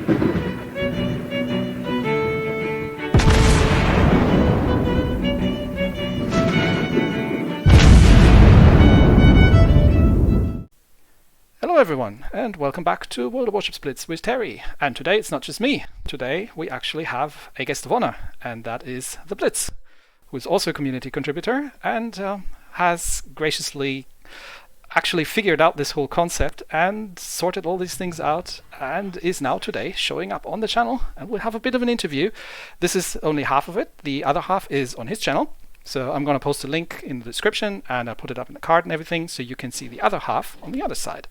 Hello everyone, and welcome back to World of Warships Blitz with Terry. And today it's not just me. Today we actually have a guest of honor, and that is the Blitz, who is also a community contributor and has graciously actually figured out this whole concept and sorted all these things out, and is now today showing up on the channel, and we'll have a bit of an interview. This is only half of it. The other half is on his channel. So I'm going to post a link in the description, and I'll put it up in the card and everything, so you can see the other half on the other side.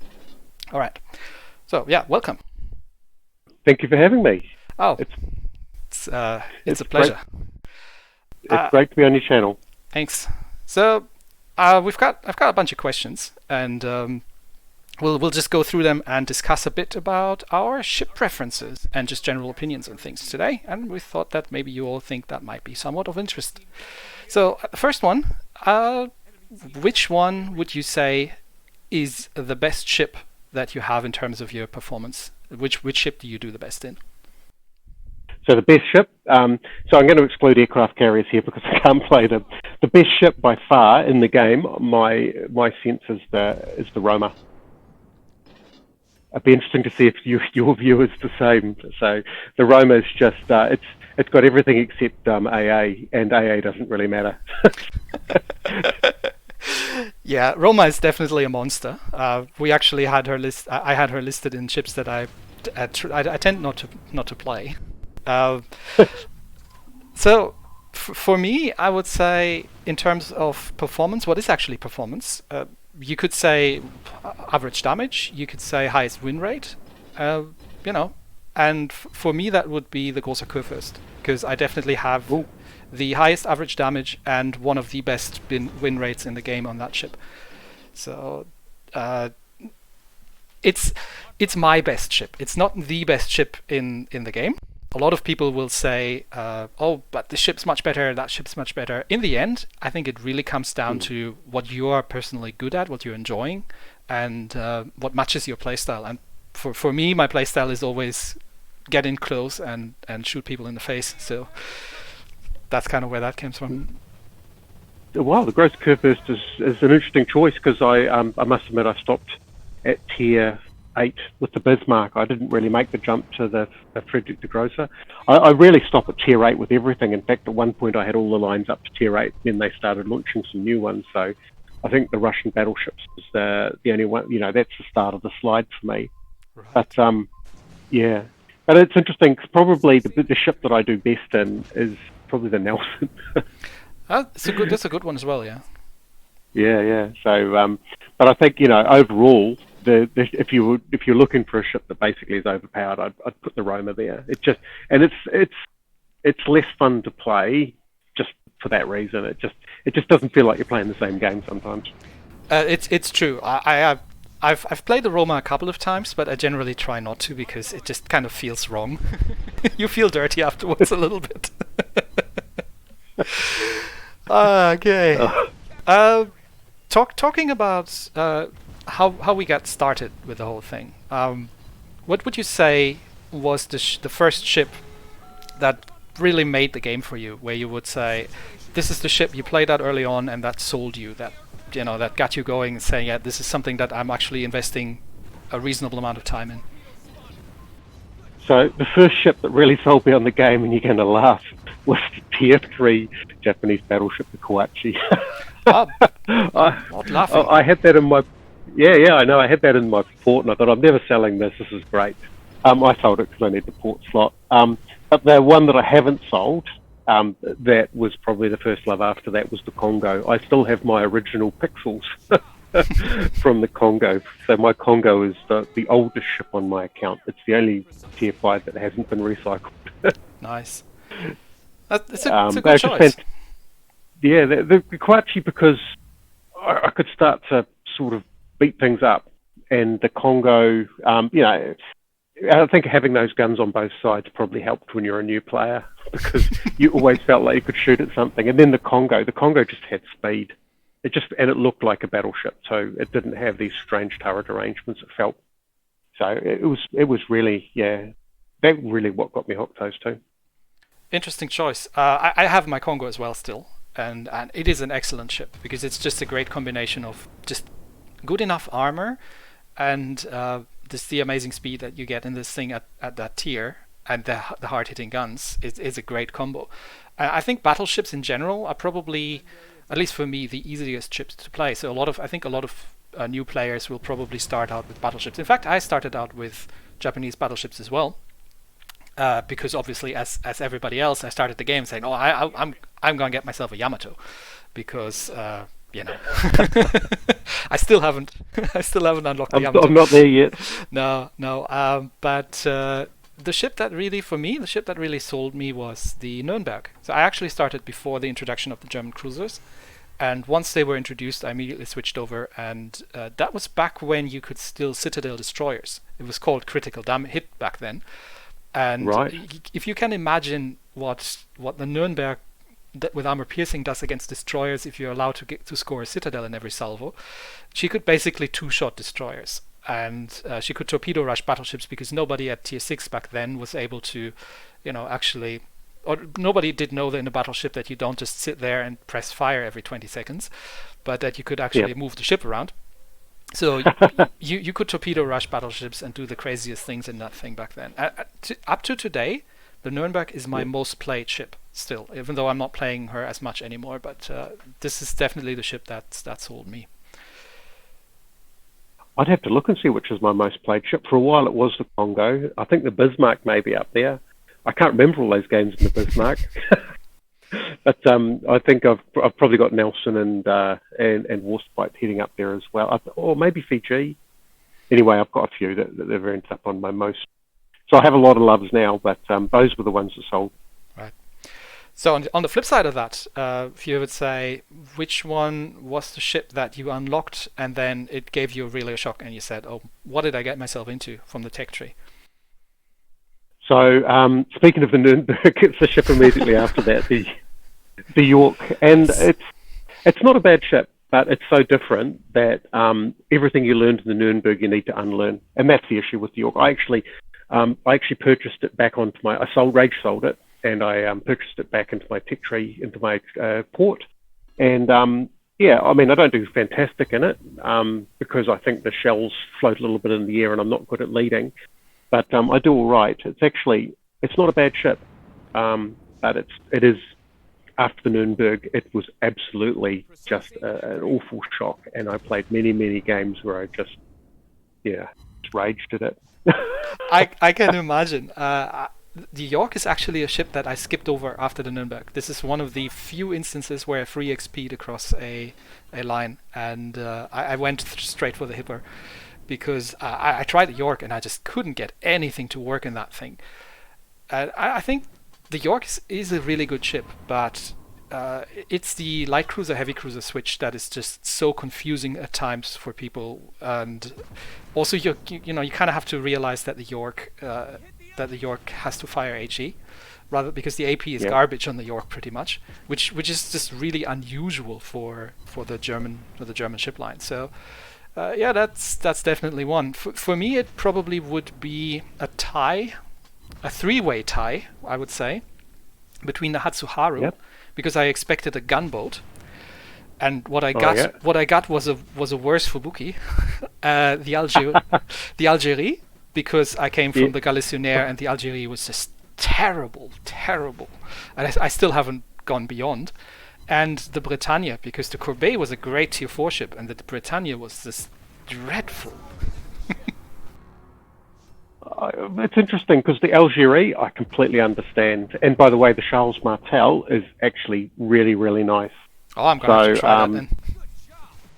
All right. So yeah, welcome. Thank you for having me. Oh, it's a pleasure. It's great to be on your channel. Thanks. So I've got a bunch of questions, and we'll just go through them and discuss a bit about our ship preferences and just general opinions on things today. And we thought that maybe you all think that might be somewhat of interest. So the first one, which one would you say is the best ship that you have in terms of your performance? Which ship do you do the best in? So the best ship, so I'm going to exclude aircraft carriers here because I can't play them. The best ship by far in the game, my sense is the Roma. It'd be interesting to see if your view is the same. So the Roma is just, it's got everything except AA, and AA doesn't really matter. Yeah, Roma is definitely a monster. We actually had her I had her listed in ships that I tend not to play. So for me, I would say in terms of performance, what is actually performance? You could say average damage. You could say highest win rate. And for me, that would be the Großer Kurfürst, because I definitely have the highest average damage and one of the best win rates in the game on that ship. So it's my best ship. It's not the best ship in the game. A lot of people will say, oh, but this ship's much better, that ship's much better. In the end, I think it really comes down to what you are personally good at, what you're enjoying, and what matches your playstyle. And for me, my playstyle is always get in close and shoot people in the face. So that's kind of where that comes from. Wow, the Großer Kurfürst is an interesting choice, because I must admit I stopped at tier 8 with the Bismarck. I didn't really make the jump to the Friedrich de Grosse. I really stop at tier 8 with everything. In fact, at one point I had all the lines up to tier 8, then they started launching some new ones. So I think the Russian battleships is the only one, that's the start of the slide for me. Right. But yeah, but it's interesting, 'cause probably the ship that I do best in is probably the Nelson. That's a good one as well, yeah. Yeah. So, but I think overall, if you're looking for a ship that basically is overpowered, I'd put the Roma there. It's less fun to play just for that reason. It just doesn't feel like you're playing the same game sometimes. It's true. I've played the Roma a couple of times, but I generally try not to, because it just kind of feels wrong. You feel dirty afterwards a little bit. Okay. Talking about how we got started with the whole thing. What would you say was the first ship that really made the game for you, where you would say, this is the ship you played out early on and that sold you, that got you going and saying, yeah, this is something that I'm actually investing a reasonable amount of time in? So the first ship that really sold me on the game, and you're going to laugh, was the tier 3 Japanese battleship, the Koichi. Not laughing. I had that in my... Yeah, I know. I had that in my port, and I thought, I'm never selling this. This is great. I sold it because I need the port slot. But the one that I haven't sold, that was probably the first love after that, was the Congo. I still have my original pixels from the Congo. So my Congo is the oldest ship on my account. It's the only tier 5 that hasn't been recycled. Nice. It's a good choice. The Koichi, because I could start to sort of beat things up, and the Congo, I think having those guns on both sides probably helped when you're a new player, because you always felt like you could shoot at something. And then the Congo just had speed. It looked like a battleship, so it didn't have these strange turret arrangements. It felt so. It was really, that really what got me hooked, those two. Interesting choice. I have my Congo as well still, and it is an excellent ship because it's just a great combination of just good enough armor and just the amazing speed that you get in this thing at that tier, and the hard-hitting guns is a great combo. I think battleships in general are probably, at least for me, the easiest ships to play. So I think a lot of new players will probably start out with battleships. In fact, I started out with Japanese battleships as well. Because obviously, as everybody else, I started the game saying, "Oh, I'm going to get myself a Yamato," because I still haven't unlocked the Yamato. I'm not there yet. No. But the ship that really sold me was the Nürnberg. So I actually started before the introduction of the German cruisers, and once they were introduced, I immediately switched over, and that was back when you could still Citadel destroyers. It was called critical hit back then. And if you can imagine what the Nürnberg with armor piercing does against destroyers, if you're allowed to score a Citadel in every salvo, she could basically two-shot destroyers, and she could torpedo rush battleships because nobody at tier 6 back then was able to, actually, or nobody did know that in a battleship that you don't just sit there and press fire every 20 seconds, but that you could actually move the ship around. So you could torpedo rush battleships and do the craziest things in that thing back then. Up to today, the Nürnberg is my most played ship still, even though I'm not playing her as much anymore. But this is definitely the ship that sold me. I'd have to look and see which is my most played ship. For a while, it was the Congo. I think the Bismarck may be up there. I can't remember all those games in the Bismarck. But I think I've probably got Nelson and Warspite heading up there as well, or maybe Fiji. Anyway, I've got a few that have ended up on my most. So I have a lot of loves now, but those were the ones that sold. Right. So on the flip side of that, if you would say, which one was the ship that you unlocked and then it gave you really a shock and you said, "Oh, what did I get myself into from the tech tree?" So speaking of the Nürnberg, it's the ship immediately after that, the York, and it's not a bad ship, but it's so different that everything you learned in the Nürnberg you need to unlearn, and that's the issue with the York. I actually purchased it back onto my. I rage sold it, and I purchased it back into my tech tree, into my port, and I mean I don't do fantastic in it because I think the shells float a little bit in the air, and I'm not good at leading. But I do all right. It's not a bad ship, but it is after the Nürnberg. It was absolutely just an awful shock, and I played many games where I just raged at it. I can imagine. The York is actually a ship that I skipped over after the Nürnberg. This is one of the few instances where I free XP'd across a line, and I went straight for the Hipper. Because I tried the York and I just couldn't get anything to work in that thing. I think the York is a really good ship, but it's the light cruiser, heavy cruiser switch that is just so confusing at times for people. And also, you kind of have to realize that the York has to fire HE, rather because the AP is garbage on the York pretty much, which is just really unusual for the German ship line. So. That's definitely one. For me, it probably would be a three-way tie, I would say, between the Hatsuharu, because I expected a gunboat, and what I got was a worse Fubuki, the Algérie, because I came from the Galissonnaire, and the Algérie was just terrible, and I still haven't gone beyond. And the Britannia, because the Courbet was a great tier 4 ship, and the Britannia was just dreadful. It's interesting, because the Algérie, I completely understand. And by the way, the Charles Martel is actually really, really nice. Oh, I'm going to have to try that then.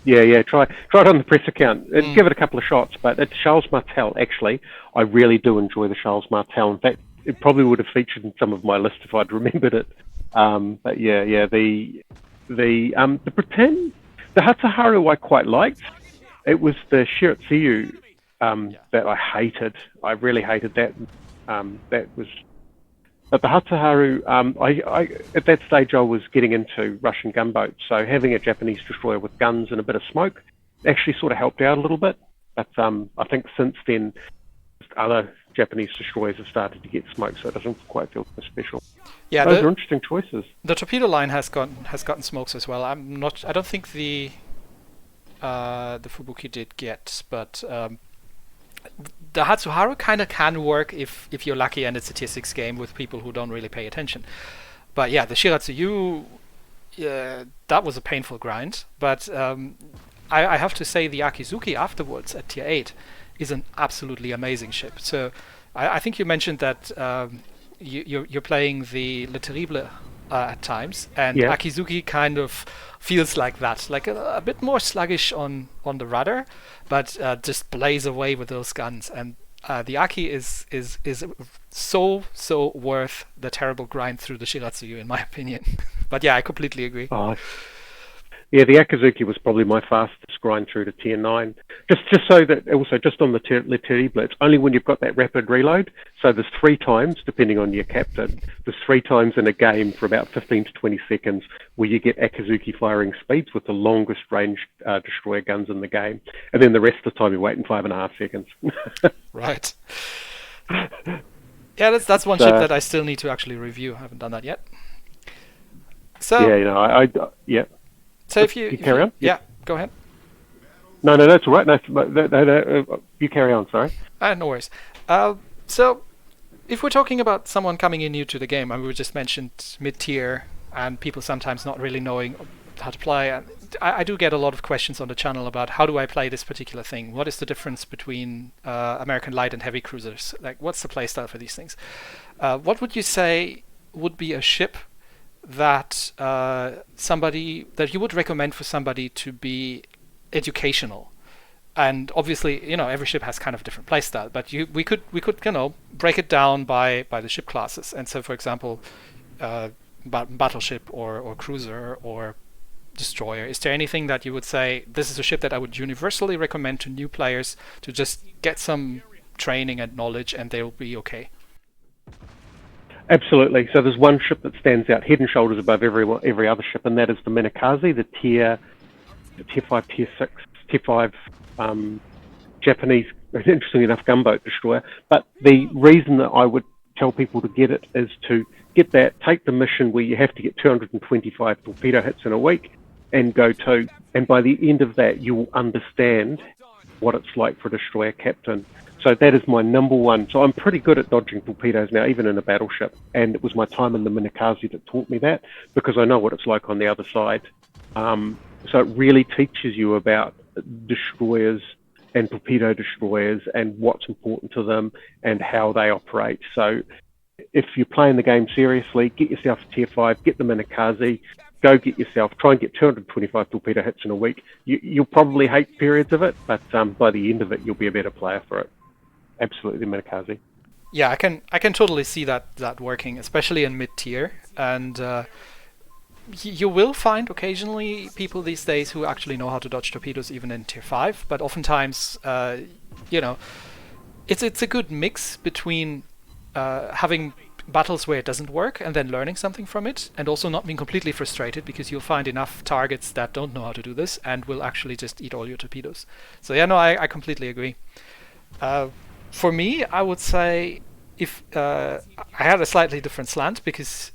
Yeah, try it on the press account. Give it a couple of shots, but it's Charles Martel, actually. I really do enjoy the Charles Martel. In fact, it probably would have featured in some of my list if I'd remembered it. But the Britannia, the Hatsuharu I quite liked. It was the Shiratsuyu that I hated. I really hated that. But the Hatsuharu, I at that stage I was getting into Russian gunboats, so having a Japanese destroyer with guns and a bit of smoke actually sort of helped out a little bit. But I think since then, other Japanese destroyers have started to get smoked, so it doesn't quite feel so special. Yeah, those are interesting choices. The torpedo line has gotten smokes as well. I don't think the Fubuki did get, but the Hatsuharu kind of can work if you're lucky and it's a tier 6 game with people who don't really pay attention. But yeah, the Shiratsuyu, that was a painful grind. But I have to say the Akizuki afterwards at tier 8 is an absolutely amazing ship. So I think you mentioned that you're playing the Le Terrible at times, and Akizuki kind of feels like that, like a bit more sluggish on the rudder, but just blaze away with those guns. And the Aki is so worth the terrible grind through the Shiratsuyu, in my opinion. But yeah, I completely agree. Yeah, the Akizuki was probably my fastest grind through to tier 9. Just so that, also just on the Le Terrible, it's only when you've got that rapid reload. So there's 3 times, depending on your captain, there's 3 times in a game for about 15 to 20 seconds where you get Akizuki firing speeds with the longest range destroyer guns in the game. And then the rest of the time you're waiting 5.5 seconds. Right. Yeah, that's one ship that I still need to actually review. I haven't done that yet. So yeah, So if you carry on? Yeah, go ahead. No, that's all right. No, you carry on, sorry. No worries. So if we're talking about someone coming in new to the game, and we just mentioned mid-tier and people sometimes not really knowing how to play, I do get a lot of questions on the channel about how do I play this particular thing? What is the difference between American light and heavy cruisers? Like, what's the playstyle for these things? What would you say would be a ship that that you would recommend for somebody to be educational? And obviously, every ship has kind of a different playstyle, but we could break it down by the ship classes. And so, for example, battleship or cruiser or destroyer. Is there anything that you would say this is a ship that I would universally recommend to new players to just get some training and knowledge, and they'll be okay? Absolutely. So there's one ship that stands out head and shoulders above every other ship, and that is the Minakaze, the tier 5, tier 6, tier 5 Japanese, interesting enough, gunboat destroyer. But the reason that I would tell people to get it is to get that, take the mission where you have to get 225 torpedo hits in a week and go to, and by the end of that, you will understand what it's like for a destroyer captain. So that is my number one. So I'm pretty good at dodging torpedoes now, even in a battleship. And it was my time in the Minakaze that taught me that, because I know what it's like on the other side. So it really teaches you about destroyers and torpedo destroyers and what's important to them and how they operate. So if you're playing the game seriously, get yourself a tier 5, get the Minakaze, go get yourself, try and get 225 torpedo hits in a week. You'll probably hate periods of it, but by the end of it, you'll be a better player for it. Absolutely, Minakaze. Yeah, I can totally see that working, especially in mid-tier. And you will find occasionally people these days who actually know how to dodge torpedoes even in tier 5, but oftentimes, it's a good mix between having battles where it doesn't work and then learning something from it, and also not being completely frustrated because you'll find enough targets that don't know how to do this and will actually just eat all your torpedoes. So yeah, no, I completely agree. For me, I would say if I had a slightly different slant, because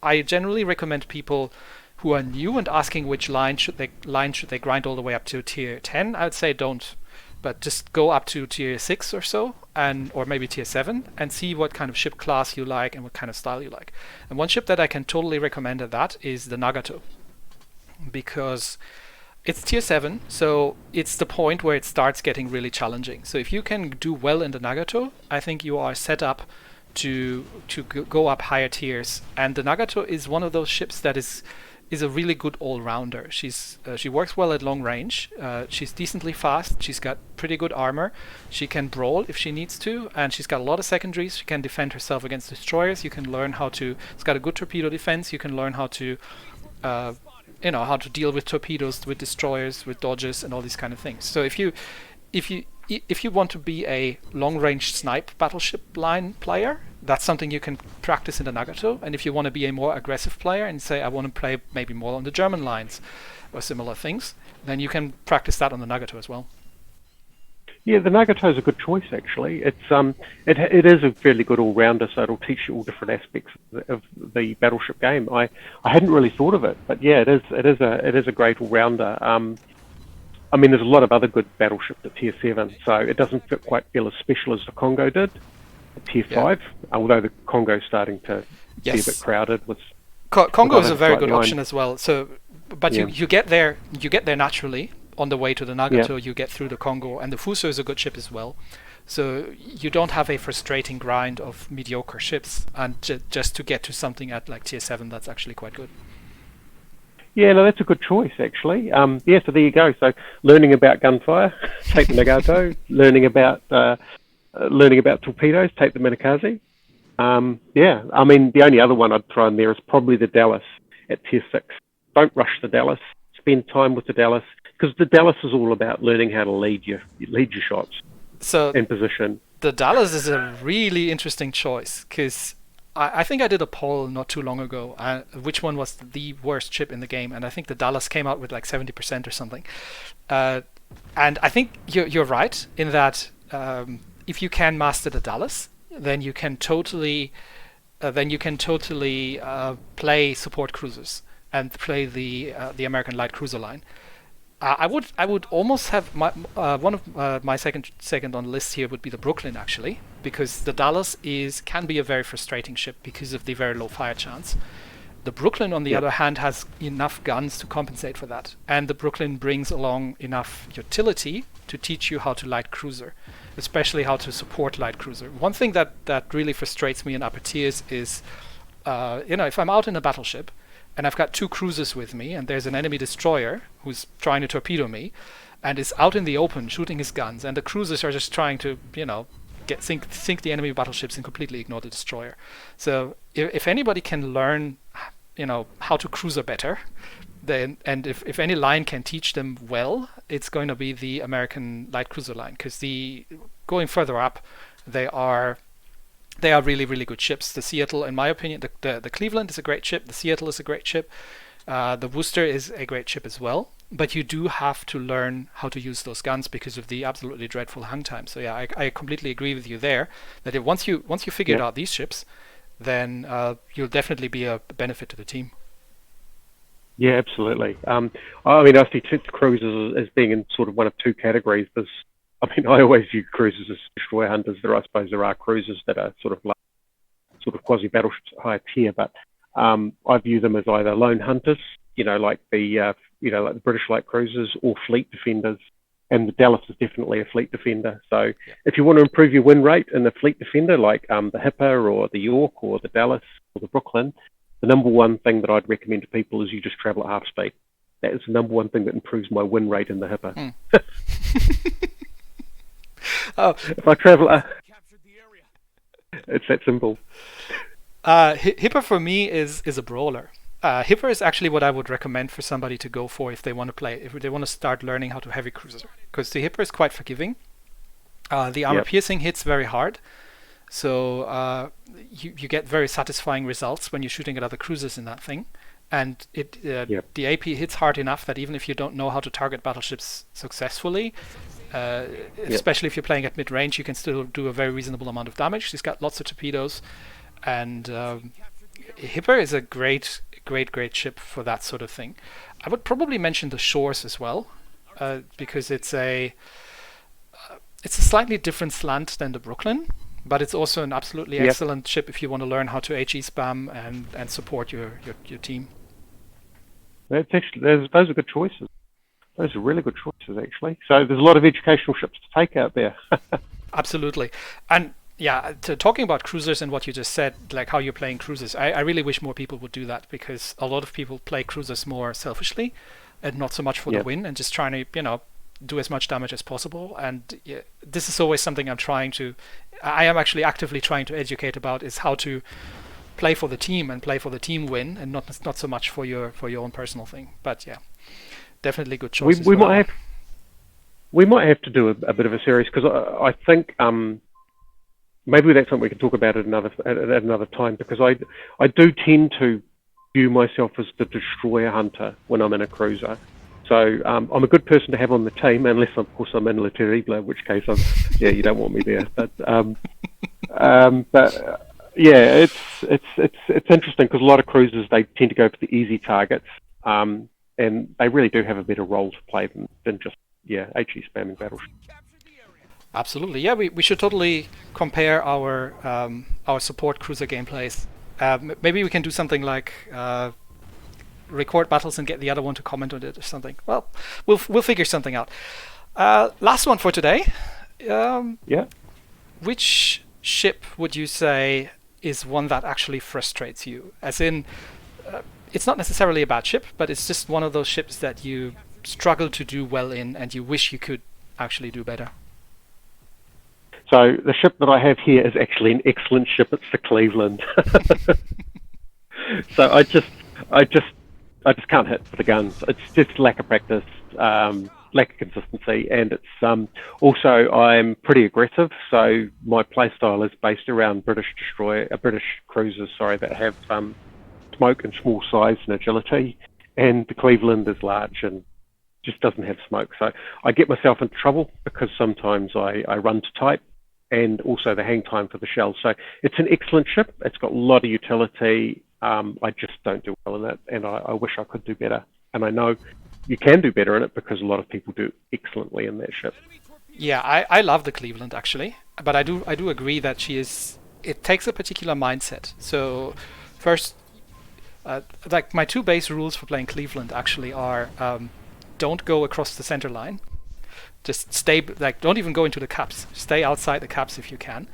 I generally recommend people who are new and asking which line should they grind all the way up to tier 10. I would say don't, but just go up to tier 6 or so, or maybe tier 7, and see what kind of ship class you like and what kind of style you like. And one ship that I can totally recommend at that is the Nagato, because it's tier 7, so it's the point where it starts getting really challenging. So if you can do well in the Nagato, I think you are set up to go up higher tiers. And the Nagato is one of those ships that is a really good all-rounder. She works well at long range. She's decently fast. She's got pretty good armor. She can brawl if she needs to, and she's got a lot of secondaries. She can defend herself against destroyers. You can learn how to. It's got a good torpedo defense. You can learn how to how to deal with torpedoes, with destroyers, with dodges, and all these kind of things. So if you want to be a long-range snipe battleship line player, that's something you can practice in the Nagato. And if you want to be a more aggressive player and say, I want to play maybe more on the German lines or similar things, then you can practice that on the Nagato as well. Yeah, the Nagato's a good choice actually. It is a fairly good all rounder, so it'll teach you all different aspects of the battleship game. I hadn't really thought of it, but yeah, it is a great all rounder. I mean, there's a lot of other good battleships at Tier 7, so it doesn't quite feel as special as the Congo did at Tier 5, although the Congo's starting to be a bit crowded with... Congo is a very good option as well. So, but you get there naturally on the way to the Nagato. You get through the Congo, and the Fuso is a good ship as well. So you don't have a frustrating grind of mediocre ships, and just to get to something at like Tier 7, that's actually quite good. Yeah, no, that's a good choice actually. So there you go. So learning about gunfire, take the Nagato. learning about torpedoes, take the Minakaze. I mean, the only other one I'd throw in there is probably the Dallas at Tier 6. Don't rush the Dallas. Spend time with the Dallas, because the Dallas is all about learning how to lead your shots in position. The Dallas is a really interesting choice, because I think I did a poll not too long ago, which one was the worst ship in the game, and I think the Dallas came out with like 70% or something. And I think you're right in that if you can master the Dallas, then you can totally play support cruisers and play the American light cruiser line. I would almost have one of my second on the list here would be the Brooklyn, actually, because the Dallas can be a very frustrating ship because of the very low fire chance. The Brooklyn, on the other hand, has enough guns to compensate for that, and the Brooklyn brings along enough utility to teach you how to light cruiser, especially how to support light cruiser. One thing that really frustrates me in upper tiers is, if I'm out in a battleship and I've got two cruisers with me and there's an enemy destroyer who's trying to torpedo me and is out in the open shooting his guns, and the cruisers are just trying to, sink the enemy battleships and completely ignore the destroyer. So if anybody can learn, how to cruiser better, then, and if any line can teach them well, it's going to be the American light cruiser line, because going further up, they are really, really good ships. The Seattle, in my opinion, the Cleveland is a great ship. The Seattle is a great ship. The Worcester is a great ship as well. But you do have to learn how to use those guns because of the absolutely dreadful hang time. So yeah, I completely agree with you there. That once you figured out these ships, then you'll definitely be a benefit to the team. Yeah, absolutely. I mean, I see cruisers as being in sort of one of two categories. I always view cruisers as destroyer hunters. I suppose there are cruisers that are sort of quasi battleships at higher tier, but I view them as either lone hunters, like the British light cruisers, or fleet defenders. And the Dallas is definitely a fleet defender. So if you want to improve your win rate in the fleet defender, like the Hipper or the York or the Dallas or the Brooklyn, the number one thing that I'd recommend to people is you just travel at half speed. That is the number one thing that improves my win rate in the Hipper. If I travel, it's that simple. Hipper for me is a brawler. Hipper is actually what I would recommend for somebody to go for if they want to start learning how to heavy cruiser, because the Hipper is quite forgiving. The armor piercing hits very hard, so you get very satisfying results when you're shooting at other cruisers in that thing. And the AP hits hard enough that even if you don't know how to target battleships successfully, especially if you're playing at mid-range, you can still do a very reasonable amount of damage. He's got lots of torpedoes, and Hipper is a great ship for that sort of thing. I would probably mention the Shores as well, because it's a slightly different slant than the Brooklyn, but it's also an absolutely excellent ship if you want to learn how to HE spam and support your team. Those are good choices. Those are really good choices, actually. So there's a lot of educational ships to take out there. Absolutely. And talking about cruisers and what you just said, like how you're playing cruisers, I really wish more people would do that, because a lot of people play cruisers more selfishly and not so much for the win, and just trying to, do as much damage as possible. And this is always something I am actually actively trying to educate about, is how to play for the team and play for the team win, and not so much for your own personal thing. But definitely good choice. We might have to do a bit of a series, because I think maybe that's something we can talk about at another time, because I do tend to view myself as the destroyer hunter when I'm in a cruiser. So I'm a good person to have on the team, unless of course I'm in La Terrible, in which case you don't want me there. But yeah, it's interesting because a lot of cruisers, they tend to go for the easy targets, and they really do have a better role to play than just HE spamming battleships. Absolutely, yeah. We should totally compare our support cruiser gameplays. Maybe we can do something like record battles and get the other one to comment on it or something. Well, we'll figure something out. Last one for today. Which ship would you say is one that actually frustrates you? As in, it's not necessarily a bad ship, but it's just one of those ships that you struggle to do well in and you wish you could actually do better. So the ship that I have here is actually an excellent ship. It's the Cleveland. So I just can't hit for the guns. It's just lack of practice, lack of consistency, and it's also I'm pretty aggressive. So my play style is based around British cruisers, that have smoke and small size and agility, and the Cleveland is large and just doesn't have smoke. So I get myself into trouble because sometimes I run to type, and also the hang time for the shell. So it's an excellent ship. It's got a lot of utility. I just don't do well in it, and I wish I could do better. And I know you can do better in it because a lot of people do excellently in that ship. Yeah, I love the Cleveland actually, but I do agree that it takes a particular mindset. So first, like my two base rules for playing Cleveland actually are don't go across the center line. Just stay, don't even go into the caps. Stay outside the caps if you can.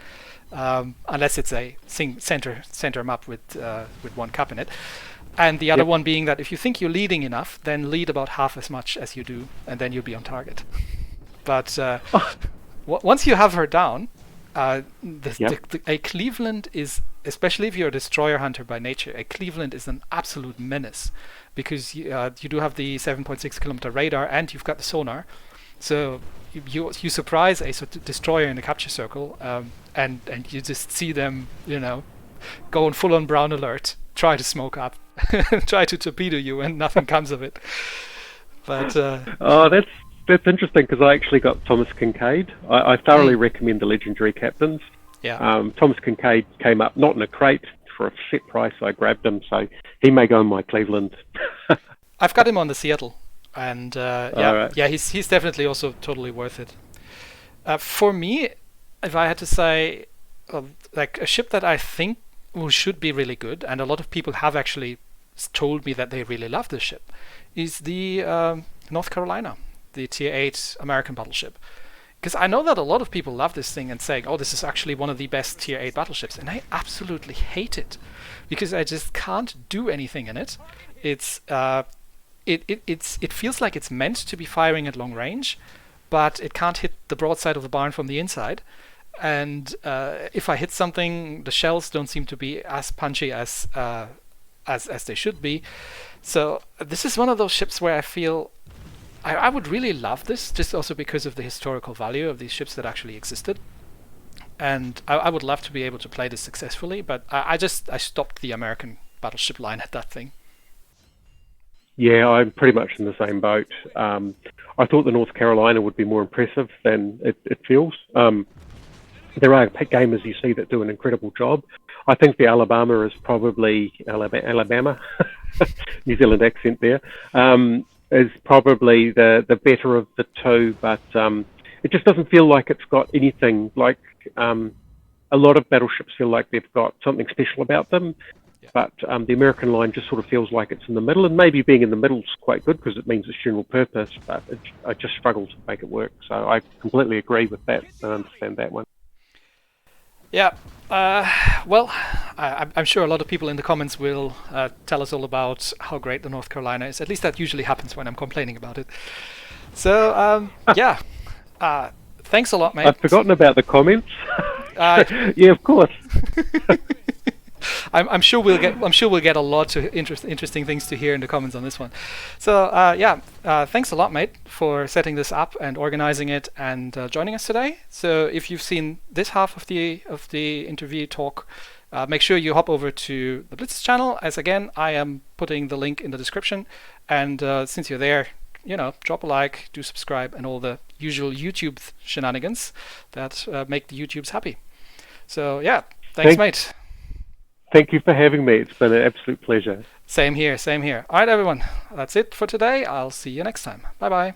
Unless it's a center map with one cap in it, and the other one being that if you think you're leading enough, then lead about half as much as you do, and then you'll be on target. But once you have her down, a Cleveland is, especially if you're a destroyer hunter by nature, a Cleveland is an absolute menace because you do have the 7.6 kilometer radar and you've got the sonar, so you surprise a destroyer in the capture circle, and you just see them, going full on brown alert, try to smoke up, try to torpedo you, and nothing comes of it. But that's interesting because I actually got Thomas Kincaid. I thoroughly recommend the legendary captains. Yeah. Thomas Kincaid came up not in a crate for a set price. I grabbed him, so he may go in my Cleveland. I've got him on the Seattle. And right. he's definitely also totally worth it. For me, if I had to say, like a ship that I think should be really good, and a lot of people have actually told me that they really love this ship, is the North Carolina, the Tier 8 American battleship. Because I know that a lot of people love this thing and saying, oh, this is actually one of the best Tier 8 battleships, and I absolutely hate it because I just can't do anything in it. It feels like it's meant to be firing at long range, but it can't hit the broadside of the barn from the inside. And if I hit something, the shells don't seem to be as punchy as they should be. So this is one of those ships where I feel I would really love this, just also because of the historical value of these ships that actually existed. And I would love to be able to play this successfully, but I stopped the American battleship line at that thing. Yeah, I'm pretty much in the same boat. I thought the North Carolina would be more impressive than it feels. There are gamers you see that do an incredible job. I think the Alabama is probably Alabama, New Zealand accent there, is probably the better of the two, but it just doesn't feel like it's got anything like a lot of battleships feel like they've got something special about them. But the American line just sort of feels like it's in the middle, and maybe being in the middle is quite good because it means it's general purpose, but I just struggle to make it work. So I completely agree with that and understand that one. Yeah, well, I'm sure a lot of people in the comments will tell us all about how great the North Carolina is. At least that usually happens when I'm complaining about it. So, thanks a lot, mate. I've forgotten about the comments. Yeah, of course. I'm sure we'll get a lot of interesting things to hear in the comments on this one. So thanks a lot, mate, for setting this up and organizing it and joining us today. So if you've seen this half of the interview talk, make sure you hop over to the Blitz channel. As again, I am putting the link in the description, and since you're there, drop a like, do subscribe, and all the usual YouTube shenanigans that make the YouTubes happy. So yeah, thanks, mate. Thank you for having me. It's been an absolute pleasure. Same here, same here. All right, everyone. That's it for today. I'll see you next time. Bye-bye.